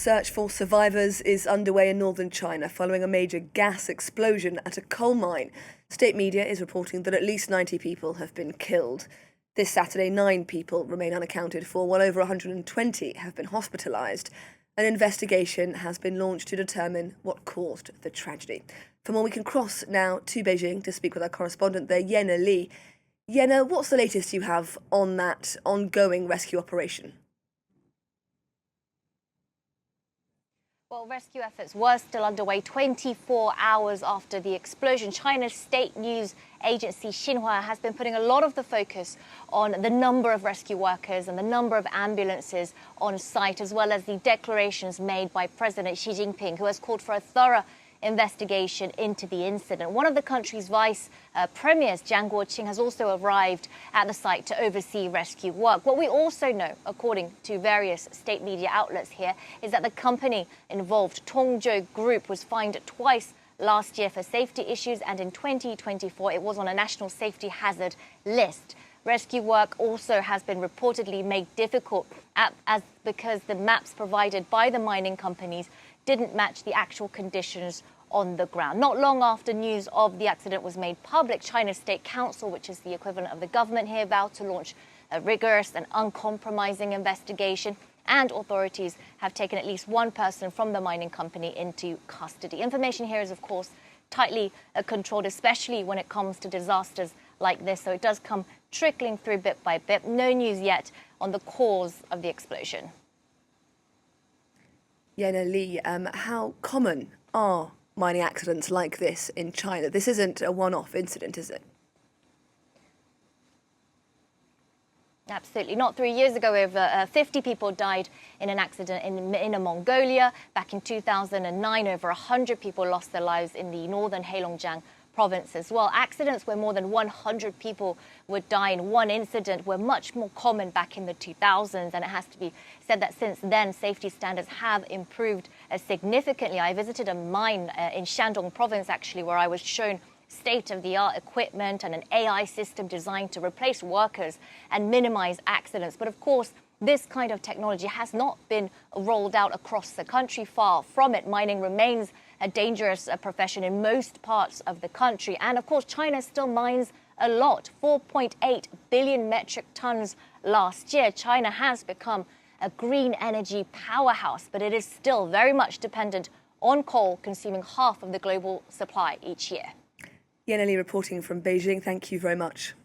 search for survivors is underway in northern China following a major gas explosion at a coal mine. State media is reporting that at least 90 people have been killed. This Saturday, 9 people remain unaccounted for, while over 120 have been hospitalised. An investigation has been launched to determine what caused the tragedy. For more, we can cross now to Beijing to speak with our correspondent there, Yena Lee. Yena, what's the latest you have on that ongoing rescue operation? Well, rescue efforts were still underway 24 hours after the explosion. China's state news agency Xinhua has been putting a lot of the focus on the number of rescue workers and the number of ambulances on site, as well as the declarations made by President Xi Jinping, who has called for a thorough investigation into the incident. One of the country's vice premiers, Jiang Guoqing, has also arrived at the site to oversee rescue work. What we also know, according to various state media outlets here, is that the company involved, Tongzhou Group, was fined twice last year for safety issues, and in 2024 it was on a national safety hazard list. Rescue work also has been reportedly made difficult because the maps provided by the mining companies didn't match the actual conditions on the ground. Not long after news of the accident was made public, China's State Council, which is the equivalent of the government here, vowed to launch a rigorous and uncompromising investigation, and authorities have taken at least one person from the mining company into custody. Information here is, of course, tightly controlled, especially when it comes to disasters like this, so it does come trickling through bit by bit. No news yet on the cause of the explosion. Yena Lee, how common are mining accidents like this in China? This isn't a one-off incident, is it? Absolutely not. 3 years ago, over 50 people died in an accident in Inner Mongolia. Back in 2009, over 100 people lost their lives in the northern Heilongjiang province as well. Accidents where more than 100 people would die in one incident were much more common back in the 2000s, and it has to be said that since then safety standards have improved significantly. I visited a mine in Shandong province, actually, where I was shown state-of-the-art equipment and an AI system designed to replace workers and minimize accidents. But of course, this kind of technology has not been rolled out across the country. Far from it. Mining remains a dangerous profession in most parts of the country. And of course, China still mines a lot, 4.8 billion metric tons last year. China has become a green energy powerhouse, but it is still very much dependent on coal, consuming half of the global supply each year. Yena Lee reporting from Beijing. Thank you very much.